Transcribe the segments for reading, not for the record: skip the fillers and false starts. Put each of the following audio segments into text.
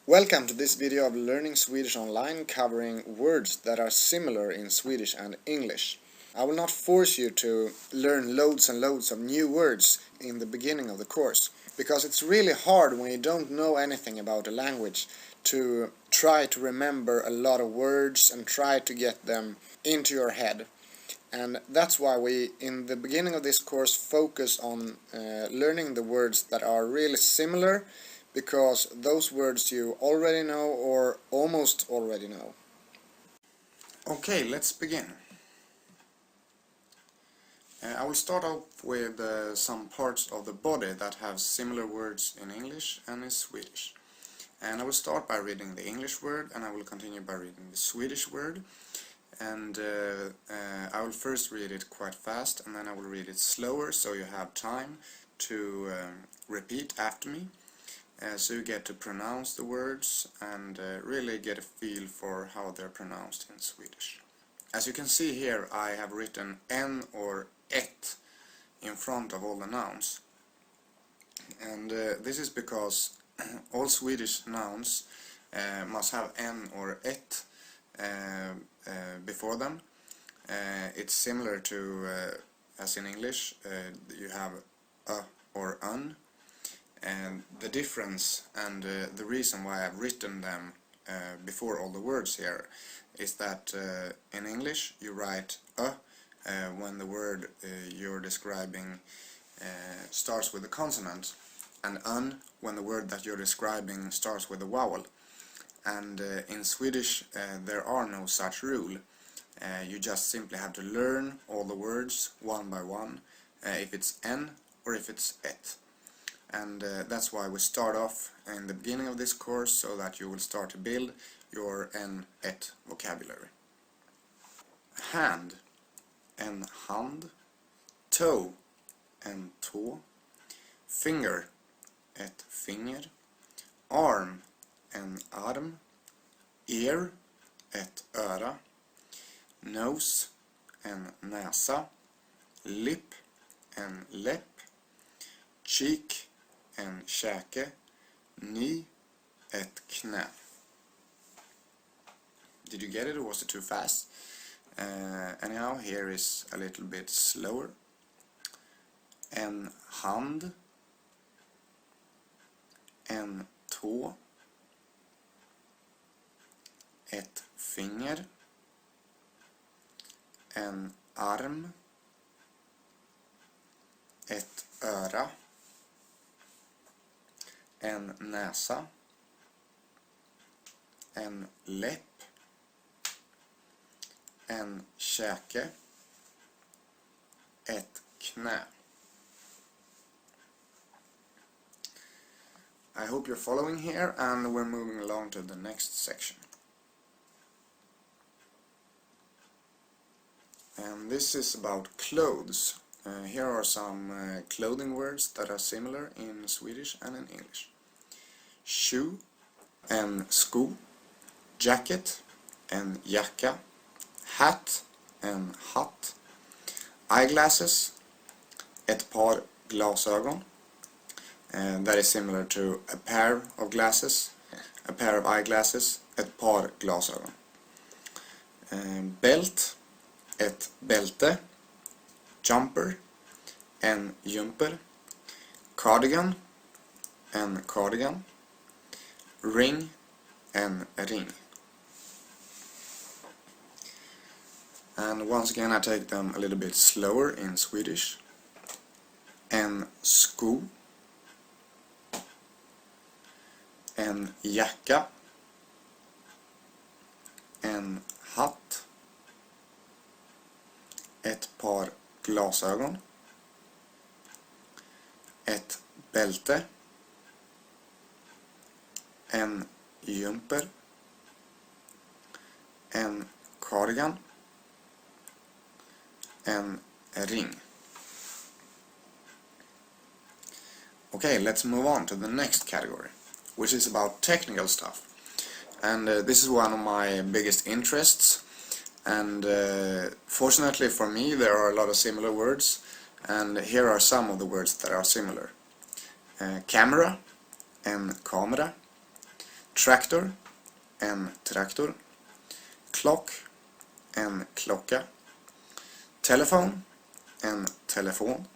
Welcome to this video of Learning Swedish Online, covering words that are similar in Swedish and English. I will not force you to learn loads and loads of new words in the beginning of the course, because it's really hard when you don't know anything about a language to try to remember a lot of words and try to get them into your head. And that's why we, in the beginning of this course, focus on learning the words that are really similar, because those words you already know or almost already know. Okay, let's begin. I will start off with some parts of the body that have similar words in English and in Swedish. And I will start by reading the English word, and I will continue by reading the Swedish word. And I will first read it quite fast, and then I will read it slower, so you have time to repeat after me. So you get to pronounce the words and really get a feel for how they're pronounced in Swedish. As you can see here, I have written en or ett in front of all the nouns. And this is because all Swedish nouns must have en or ett before them. It's similar to, as in English, you have a or un. And the difference and the reason why I've written them before all the words here is that in English you write a when the word you're describing starts with a consonant, and un when the word that you're describing starts with a vowel. And in Swedish there are no such rule. You just simply have to learn all the words one by one, if it's en or if it's ett. And that's why we start off in the beginning of this course, so that you will start to build your en ett vocabulary. Hand, en hand. Toe, en tå. Finger, ett finger. Arm, en arm. Ear, ett öra. Nose, en näsa. Lip, en läpp. Cheek, en käke. Knee, ett knä. Did you get it, or was it too fast? Anyhow, here is a little bit slower. En hand. En tå. Ett finger. En arm. Ett öra. En näsa. En läpp. En käke. Ett knä. I hope you're following here, and we're moving along to the next section. And this is about clothes. Here are some clothing words that are similar in Swedish and in English. Shoe, en sko. Jacket, en jacka. Hat, en hatt. Eyeglasses, ett par glasögon. That is similar to a pair of glasses. A pair of eyeglasses, ett par glasögon. Belt, ett bälte. Jumper, en jumper. Cardigan, en cardigan. Ring, en ring. And once again I take them a little bit slower in Swedish. En sko. En jacka. En hatt. Ett par glasögon. Ett bälte. En jumper. En cardigan. En ring. Okay, let's move on to the next category, which is about technical stuff. And this is one of my biggest interests. And fortunately for me, there are a lot of similar words, and here are some of the words that are similar. Camera, en kamera. tractor, en traktor. Clock, en klocka. Telephone, en telefon.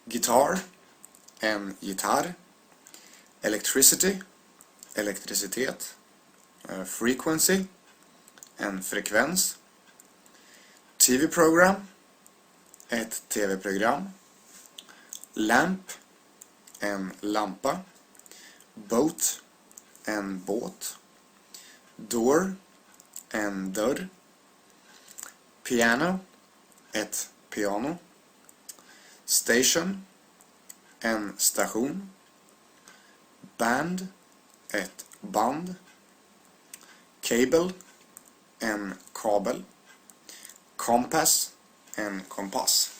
Guitar, en gitarr. Electricity, elektricitet. Frequency, en frekvens. TV-program, ett tv-program. Lamp, en lampa. Boat, en båt. Door, en dörr. Piano, ett piano. Station, en station. Band, ett band. Cable, en kabel. Compass, en kompass.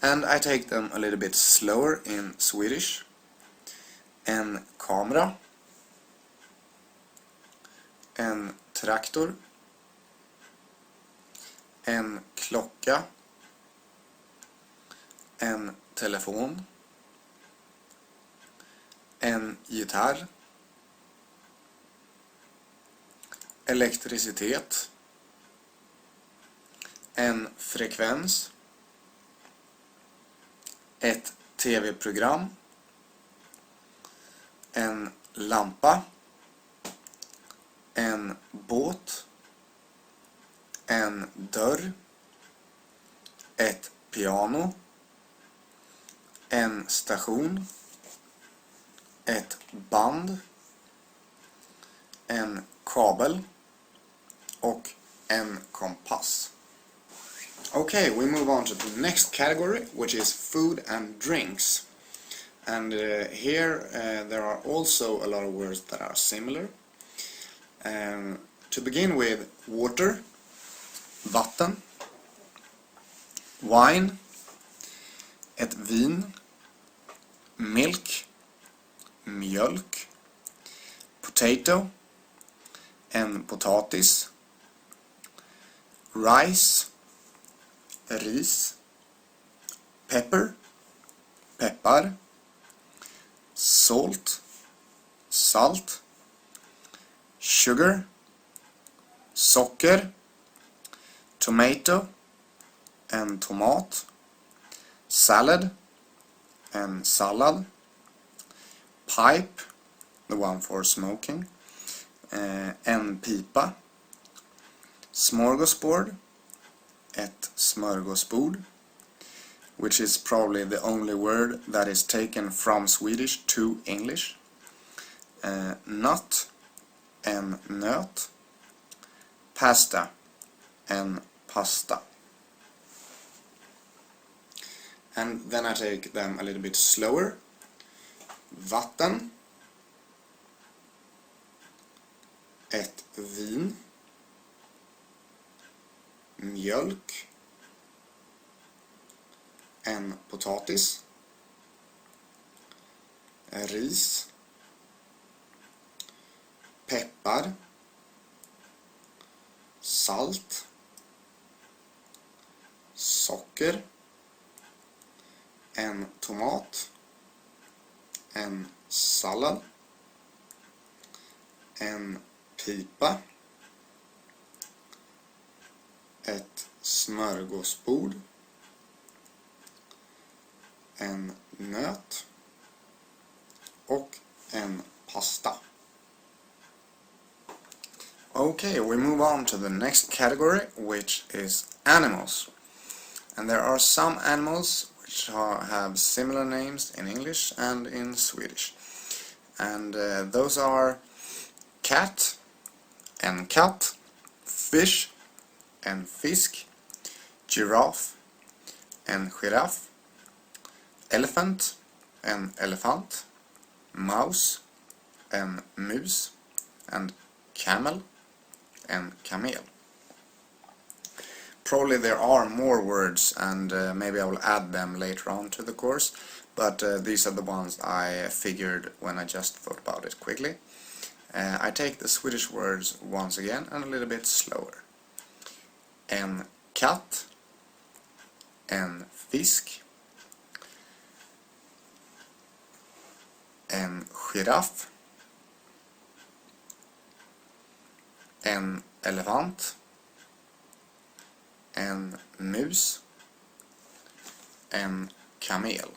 And I take them a little bit slower in Swedish. En kamera. En traktor. En klocka. En telefon. En gitarr. Elektricitet. En frekvens. Ett tv-program. En lampa. En båt. En dörr. Ett piano. En station. Ett band. En kabel. Och en kompass. Okay, we move on to the next category, which is food and drinks. And here there are also a lot of words that are similar. To begin with, water, vatten. Wine, ett vin. Milk, mjölk. Potato, en potatis. Rice, ris. Pepper, peppar. Salt, salt. Sugar, socker. Tomato, en tomat. Salad, en sallad. Pipe, the one for smoking. En pipa. Smorgasbord, ett smörgåsbord, which is probably the only word that is taken from Swedish to English. Nut, en nöt. Pasta, en pasta. And then I take them a little bit slower. Vatten, ett vin. Mjölk, en potatis. Ris. Peppar. Salt. Socker. En tomat. En sallad. En pipa. Ett smörgåsbord. En nöt. Och en pasta. Okay, we move on to the next category, which is animals. And there are some animals which have similar names in English and in Swedish. And those are cat, en katt. Fish, en fisk. Giraffe, en giraff. Elephant, en elefant. Mouse, en mus. And camel, en kamel. Probably there are more words, and maybe I will add them later on to the course, but these are the ones I figured when I just thought about it quickly. I take the Swedish words once again and a little bit slower. En katt. En fisk. En giraff. En elefant. En mus. En kamel.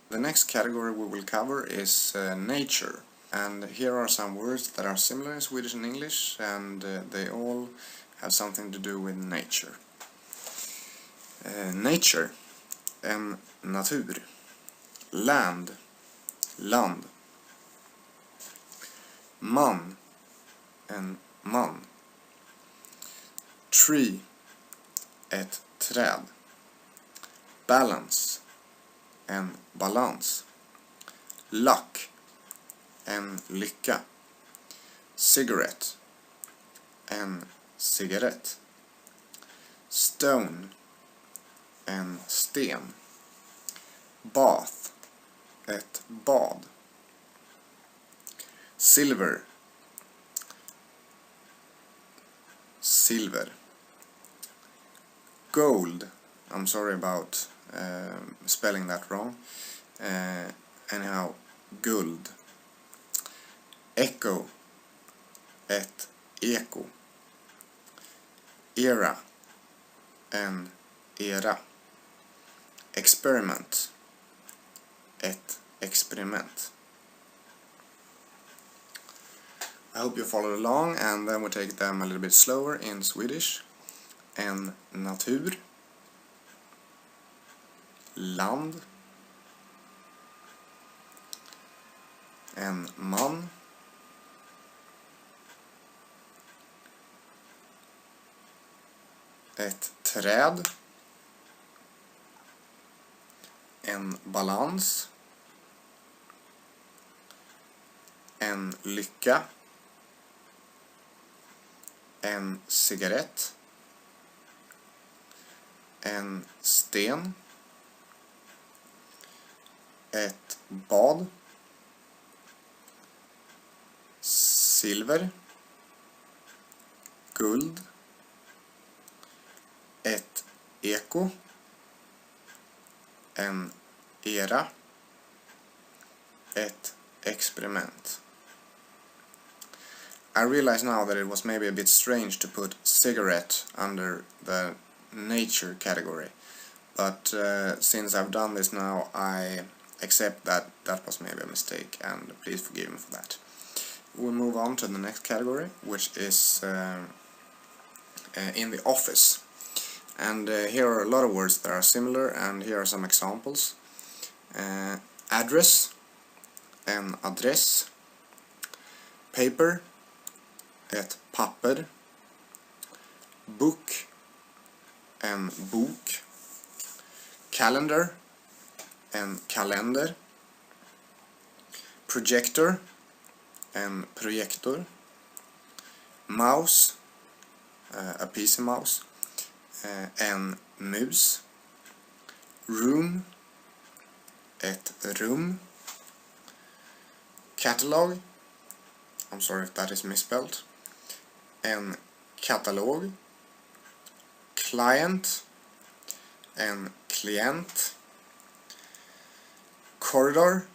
The next category we will cover is nature, and here are some words that are similar in Swedish and English, and they all have something to do with nature. Nature, en natur. Land, land. Man, en man. Tree, ett träd. Balance, en balans. Luck, en lycka. Cigarette, en cigarett. Stone, en sten. Bath, ett bad. Silver, silver. Gold, I'm sorry about spelling that wrong. Anyhow, guld. Echo, ett eko. Era, en era. Experiment, ett experiment. I hope you followed along, and then we'll take them a little bit slower in Swedish. En natur. Land. En man. Ett träd. En balans. En lycka. En cigarett. En sten. Ett bad. Silver. Guld. Ett eko. En era. Ett experiment. I realize now that it was maybe a bit strange to put cigarette under the nature category, but since I've done this now, I accept that that was maybe a mistake, and please forgive me for that. We'll move on to the next category, which is in the office. And here are a lot of words that are similar, and here are some examples. Address, en adress. Paper, ett papper. Book, en bok. Calendar, en kalender. Projector, en projektor. Mouse, a PC mouse. En mus. Room, ett rum. Catalog, I'm sorry if that is misspelled. En katalog. Client, en klient. Corridor,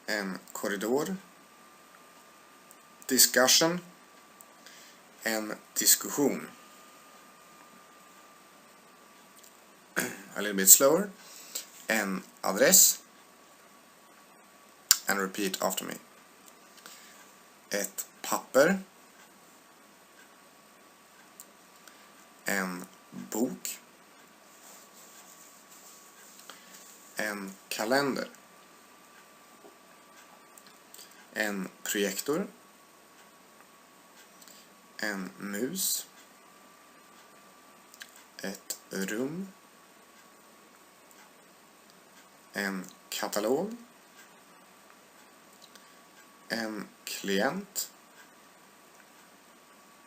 en korridor. Discussion, en diskussion. A little bit slower. En adress. And repeat after me. Ett papper. En bok. En kalender. En projektor. En mus. Ett rum. En katalog. En klient.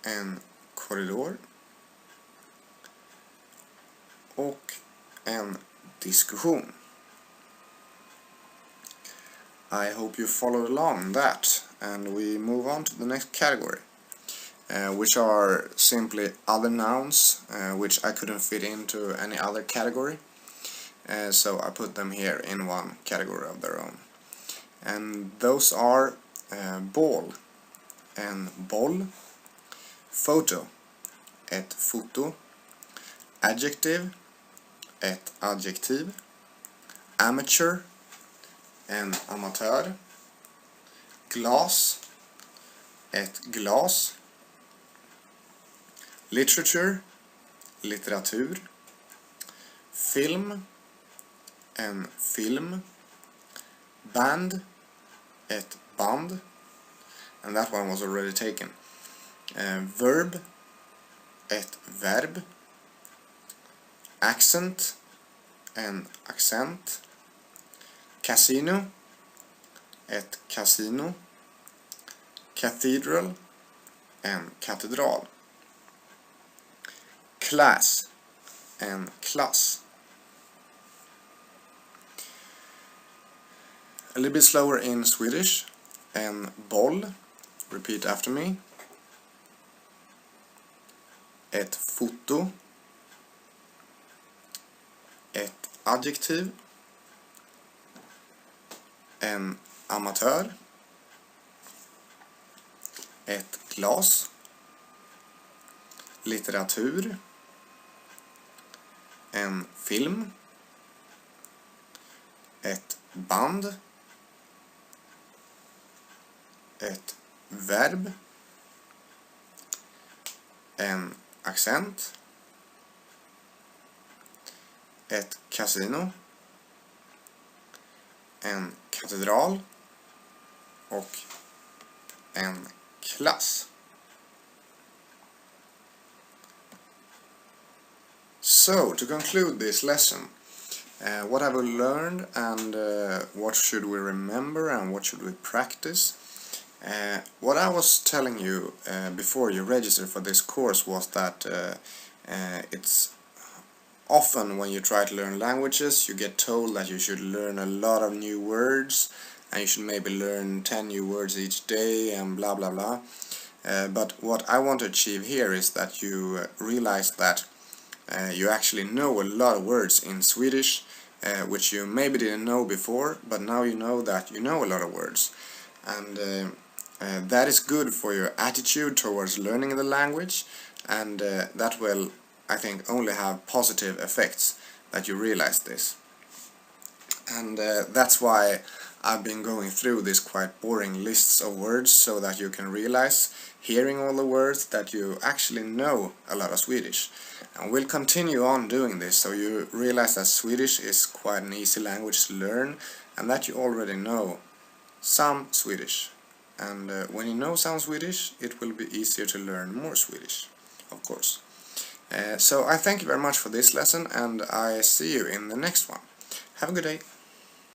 En korridor. Och en diskussion. I hope you followed along that, and we move on to the next category, which are simply other nouns, which I couldn't fit into any other category, so I put them here in one category of their own. and those are ball, en boll, photo, ett foto, adjective, ett adjektiv, amateur, en amatör, glass, ett glas, literature, litteratur, film, en film, band, ett band, and that one was already taken, verb, ett verb, accent, en accent, casino, ett casino, cathedral, en katedral, class, en klass. A little bit slower in Swedish, en boll, repeat after me, ett foto, ett adjektiv, en amatör, ett glas, litteratur, en film, ett band, ett verb, en accent, ett kasino, en katedral och en klass. So, to conclude this lesson, what have we learned and what should we remember and what should we practice? What I was telling you before you register for this course was that it's often when you try to learn languages you get told that you should learn a lot of new words and you should maybe learn 10 new words each day and blah blah blah. But what I want to achieve here is that you realize that you actually know a lot of words in Swedish which you maybe didn't know before, but now you know that you know a lot of words, and that is good for your attitude towards learning the language, and that will, I think, only have positive effects that you realize this. And that's why I've been going through these quite boring lists of words, so that you can realize, hearing all the words, that you actually know a lot of Swedish. And we'll continue on doing this, so you realize that Swedish is quite an easy language to learn, and that you already know some Swedish. And when you know some Swedish, it will be easier to learn more Swedish, of course. So I thank you very much for this lesson, and I see you in the next one. Have a good day.